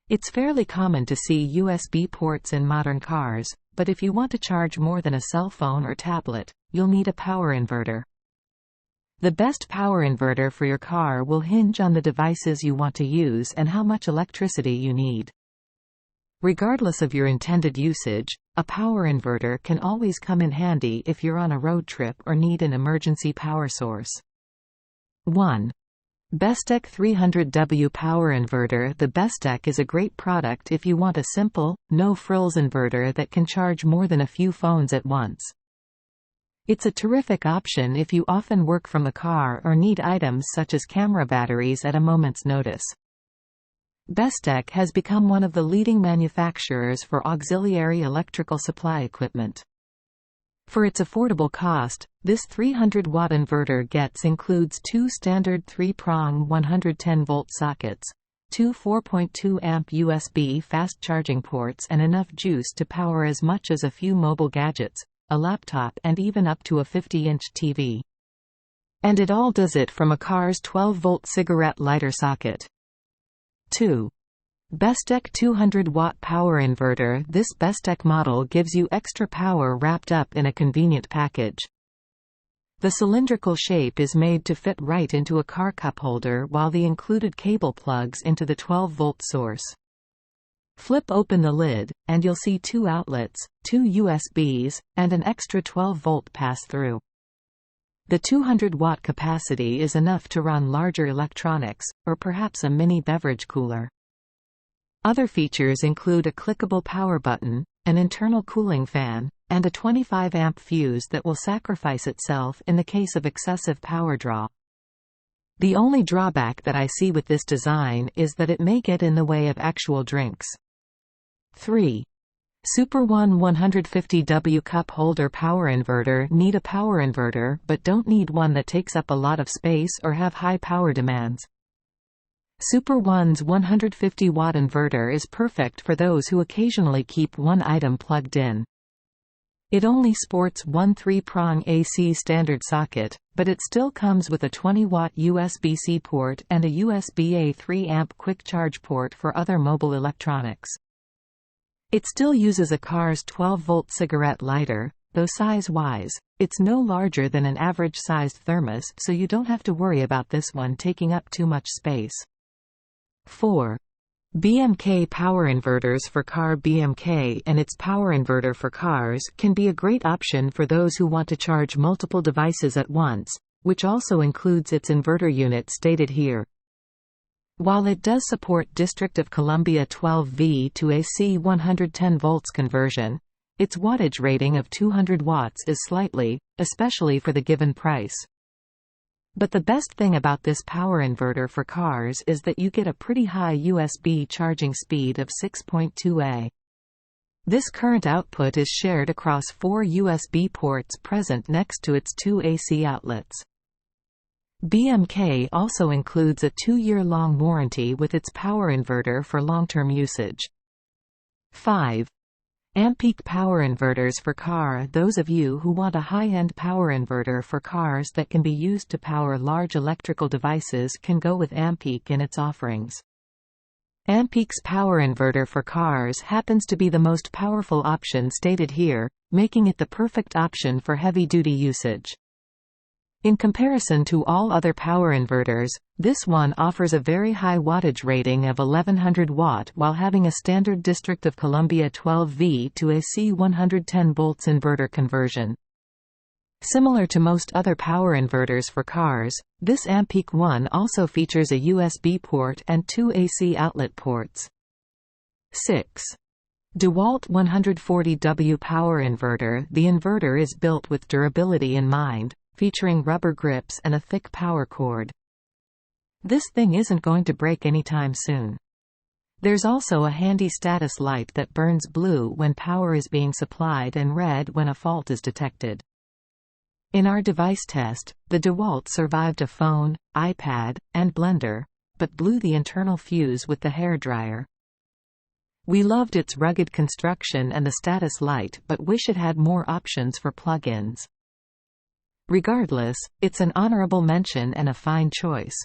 It's fairly common to see USB ports in modern cars, but if you want to charge more than a cell phone or tablet, you'll need a power inverter. The best power inverter for your car will hinge on the devices you want to use and how much electricity you need. Regardless of your intended usage, a power inverter can always come in handy if you're on a road trip or need an emergency power source. 1. Bestec 300W Power Inverter. The Bestec is a great product if you want a simple, no-frills inverter that can charge more than a few phones at once. It's a terrific option if you often work from the car or need items such as camera batteries at a moment's notice. Bestec has become one of the leading manufacturers for auxiliary electrical supply equipment. For its affordable cost, this 300-watt inverter includes two standard 3-prong 110-volt sockets, two 4.2-amp USB fast-charging ports and enough juice to power as much as a few mobile gadgets, a laptop and even up to a 50-inch TV. And it all does it from a car's 12-volt cigarette lighter socket. 2. Bestec 200-watt Power Inverter. This Bestec model gives you extra power wrapped up in a convenient package. The cylindrical shape is made to fit right into a car cup holder while the included cable plugs into the 12-volt source. Flip open the lid, and you'll see two outlets, two USBs, and an extra 12-volt pass-through. The 200-watt capacity is enough to run larger electronics, or perhaps a mini beverage cooler. Other features include a clickable power button, an internal cooling fan, and a 25-amp fuse that will sacrifice itself in the case of excessive power draw. The only drawback that I see with this design is that it may get in the way of actual drinks. 3. Super One 150W Cup Holder Power Inverter. Need a power inverter but don't need one that takes up a lot of space or have high power demands. Super One's 150-watt inverter is perfect for those who occasionally keep one item plugged in. It only sports one 3-prong AC standard socket, but it still comes with a 20-watt USB-C port and a USB-A 3-amp quick charge port for other mobile electronics. It still uses a car's 12-volt cigarette lighter, though size-wise, it's no larger than an average-sized thermos, so you don't have to worry about this one taking up too much space. 4. BMK Power Inverters for Car. BMK and its power inverter for cars can be a great option for those who want to charge multiple devices at once, which also includes its inverter unit stated here. While it does support District of Columbia 12V to AC 110 volts conversion, its wattage rating of 200 watts is slightly, especially for the given price. But the best thing about this power inverter for cars is that you get a pretty high USB charging speed of 6.2A. This current output is shared across 4 USB ports present next to its 2 AC outlets. BMK also includes a 2-year-long warranty with its power inverter for long-term usage. 5. Ampeak Power Inverters for Car. Those of you who want a high-end power inverter for cars that can be used to power large electrical devices can go with Ampeak in its offerings. Ampeak's power inverter for cars happens to be the most powerful option stated here, making it the perfect option for heavy-duty usage. In comparison to all other power inverters, this one offers a very high wattage rating of 1100 watt while having a standard District of Columbia 12V to AC 110 volts inverter conversion. Similar to most other power inverters for cars, this Ampeak one also features a USB port and 2 AC outlet ports. 6. DeWalt 140W Power Inverter. The inverter is built with durability in mind, featuring rubber grips and a thick power cord. This thing isn't going to break anytime soon. There's also a handy status light that burns blue when power is being supplied and red when a fault is detected. In our device test, the DeWalt survived a phone, iPad, and blender, but blew the internal fuse with the hairdryer. We loved its rugged construction and the status light but wish it had more options for plug-ins. Regardless, it's an honorable mention and a fine choice.